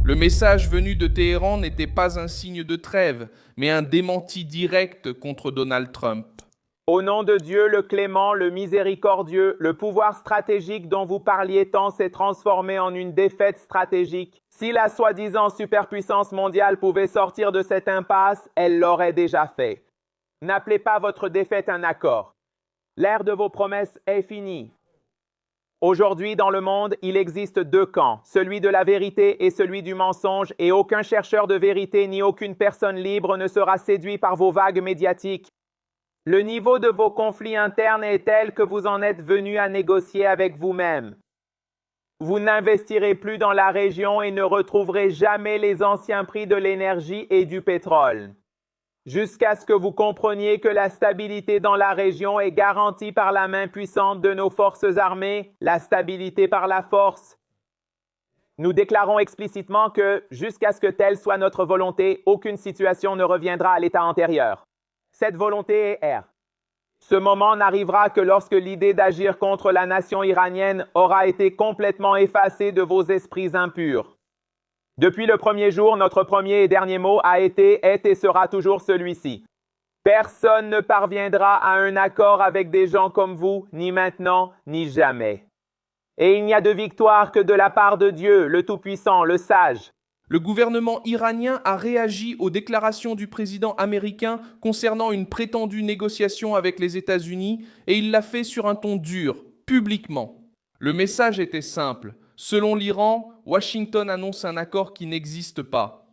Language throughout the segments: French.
Le message venu de Téhéran n'était pas un signe de trêve, mais un démenti direct contre Donald Trump. Au nom de Dieu, le clément, le miséricordieux, le pouvoir stratégique dont vous parliez tant s'est transformé en une défaite stratégique. Si la soi-disant superpuissance mondiale pouvait sortir de cette impasse, elle l'aurait déjà fait. N'appelez pas votre défaite un accord. L'ère de vos promesses est finie. Aujourd'hui, dans le monde, il existe deux camps, celui de la vérité et celui du mensonge, et aucun chercheur de vérité ni aucune personne libre ne sera séduit par vos vagues médiatiques. Le niveau de vos conflits internes est tel que vous en êtes venu à négocier avec vous-même. Vous n'investirez plus dans la région et ne retrouverez jamais les anciens prix de l'énergie et du pétrole. Jusqu'à ce que vous compreniez que la stabilité dans la région est garantie par la main puissante de nos forces armées, la stabilité par la force. Nous déclarons explicitement que, jusqu'à ce que telle soit notre volonté, aucune situation ne reviendra à l'état antérieur. Cette volonté est R. Ce moment n'arrivera que lorsque l'idée d'agir contre la nation iranienne aura été complètement effacée de vos esprits impurs. Depuis le premier jour, notre premier et dernier mot a été, est et sera toujours celui-ci. Personne ne parviendra à un accord avec des gens comme vous, ni maintenant, ni jamais. Et il n'y a de victoire que de la part de Dieu, le Tout-Puissant, le Sage. Le gouvernement iranien a réagi aux déclarations du président américain concernant une prétendue négociation avec les États-Unis et il l'a fait sur un ton dur, publiquement. Le message était simple. Selon l'Iran, Washington annonce un accord qui n'existe pas.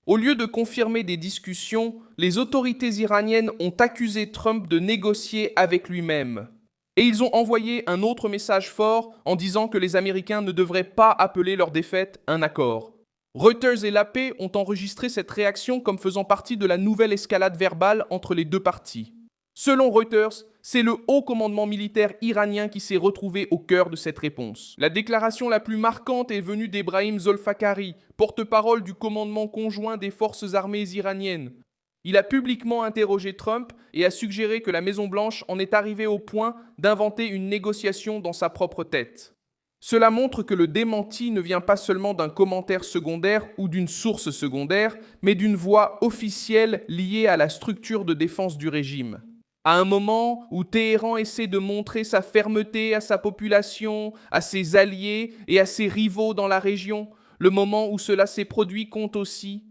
Au lieu de confirmer des discussions, les autorités iraniennes ont accusé Trump de négocier avec lui-même. Et ils ont envoyé un autre message fort en disant que les Américains ne devraient pas appeler leur défaite un accord. Reuters et l'AP ont enregistré cette réaction comme faisant partie de la nouvelle escalade verbale entre les deux parties. Selon Reuters, c'est le haut commandement militaire iranien qui s'est retrouvé au cœur de cette réponse. La déclaration la plus marquante est venue d'Ebrahim Zolfakhari, porte-parole du commandement conjoint des forces armées iraniennes. Il a publiquement interrogé Trump et a suggéré que la Maison-Blanche en est arrivée au point d'inventer une négociation dans sa propre tête. Cela montre que le démenti ne vient pas seulement d'un commentaire secondaire ou d'une source secondaire, mais d'une voix officielle liée à la structure de défense du régime. À un moment où Téhéran essaie de montrer sa fermeté à sa population, à ses alliés et à ses rivaux dans la région, le moment où cela s'est produit compte aussi.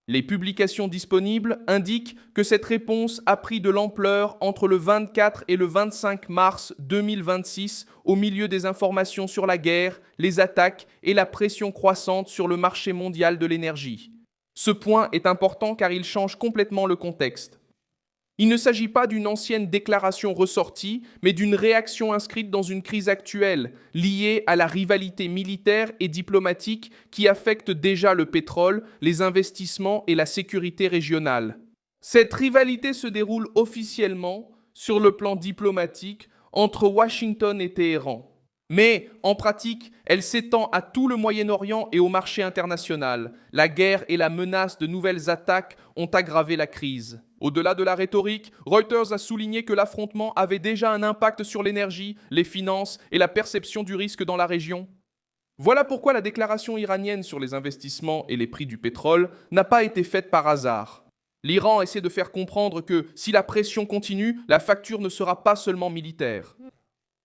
Les publications disponibles indiquent que cette réponse a pris de l'ampleur entre le 24 et le 25 mars 2026 au milieu des informations sur la guerre, les attaques et la pression croissante sur le marché mondial de l'énergie. Ce point est important car il change complètement le contexte. Il ne s'agit pas d'une ancienne déclaration ressortie, mais d'une réaction inscrite dans une crise actuelle, liée à la rivalité militaire et diplomatique qui affecte déjà le pétrole, les investissements et la sécurité régionale. Cette rivalité se déroule officiellement, sur le plan diplomatique, entre Washington et Téhéran. Mais, en pratique, elle s'étend à tout le Moyen-Orient et au marché international. La guerre et la menace de nouvelles attaques ont aggravé la crise. Au-delà de la rhétorique, Reuters a souligné que l'affrontement avait déjà un impact sur l'énergie, les finances et la perception du risque dans la région. Voilà pourquoi la déclaration iranienne sur les investissements et les prix du pétrole n'a pas été faite par hasard. L'Iran essaie de faire comprendre que, si la pression continue, la facture ne sera pas seulement militaire.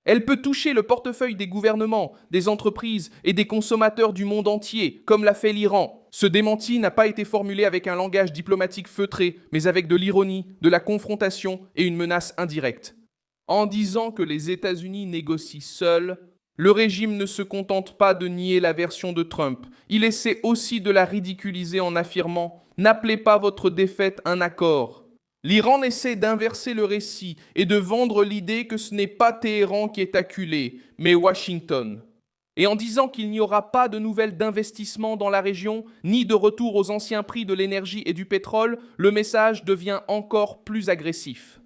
Elle peut toucher le portefeuille des gouvernements, des entreprises et des consommateurs du monde entier, comme l'a fait l'Iran. Ce démenti n'a pas été formulé avec un langage diplomatique feutré, mais avec de l'ironie, de la confrontation et une menace indirecte. En disant que les États-Unis négocient seuls, le régime ne se contente pas de nier la version de Trump. Il essaie aussi de la ridiculiser en affirmant « N'appelez pas votre défaite un accord ». L'Iran essaie d'inverser le récit et de vendre l'idée que ce n'est pas Téhéran qui est acculé, mais Washington. Et en disant qu'il n'y aura pas de nouvelles d'investissement dans la région, ni de retour aux anciens prix de l'énergie et du pétrole, le message devient encore plus agressif.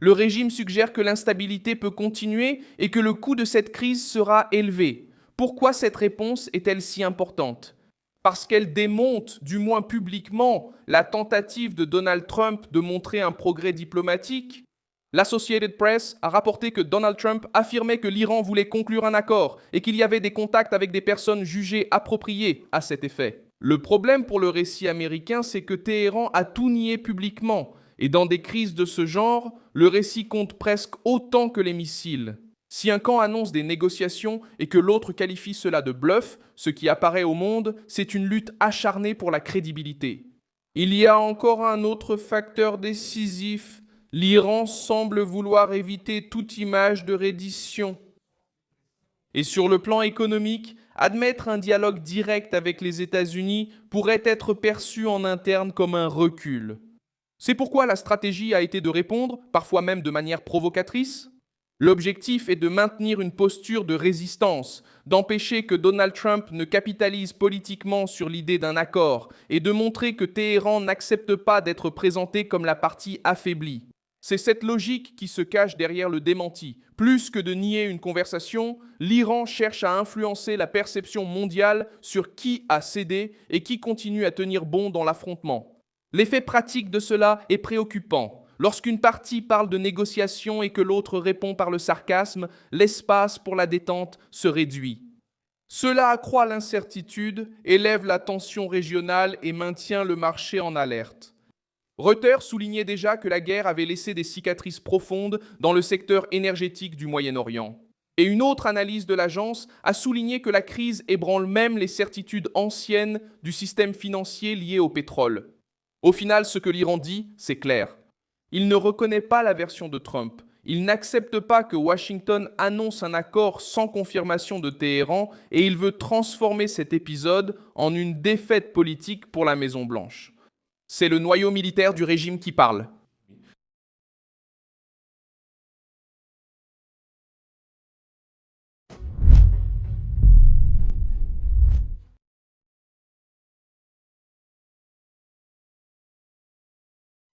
Le régime suggère que l'instabilité peut continuer et que le coût de cette crise sera élevé. Pourquoi cette réponse est-elle si importante ? Parce qu'elle démonte, du moins publiquement, la tentative de Donald Trump de montrer un progrès diplomatique. L'Associated Press a rapporté que Donald Trump affirmait que l'Iran voulait conclure un accord et qu'il y avait des contacts avec des personnes jugées appropriées à cet effet. Le problème pour le récit américain, c'est que Téhéran a tout nié publiquement, et dans des crises de ce genre, le récit compte presque autant que les missiles. Si un camp annonce des négociations et que l'autre qualifie cela de bluff, ce qui apparaît au monde, c'est une lutte acharnée pour la crédibilité. Il y a encore un autre facteur décisif. L'Iran semble vouloir éviter toute image de reddition. Et sur le plan économique, admettre un dialogue direct avec les États-Unis pourrait être perçu en interne comme un recul. C'est pourquoi la stratégie a été de répondre, parfois même de manière provocatrice. L'objectif est de maintenir une posture de résistance, d'empêcher que Donald Trump ne capitalise politiquement sur l'idée d'un accord et de montrer que Téhéran n'accepte pas d'être présenté comme la partie affaiblie. C'est cette logique qui se cache derrière le démenti. Plus que de nier une conversation, l'Iran cherche à influencer la perception mondiale sur qui a cédé et qui continue à tenir bon dans l'affrontement. L'effet pratique de cela est préoccupant. Lorsqu'une partie parle de négociation et que l'autre répond par le sarcasme, l'espace pour la détente se réduit. Cela accroît l'incertitude, élève la tension régionale et maintient le marché en alerte. Reuters soulignait déjà que la guerre avait laissé des cicatrices profondes dans le secteur énergétique du Moyen-Orient. Et une autre analyse de l'agence a souligné que la crise ébranle même les certitudes anciennes du système financier lié au pétrole. Au final, ce que l'Iran dit, c'est clair. Il ne reconnaît pas la version de Trump. Il n'accepte pas que Washington annonce un accord sans confirmation de Téhéran et il veut transformer cet épisode en une défaite politique pour la Maison-Blanche. C'est le noyau militaire du régime qui parle.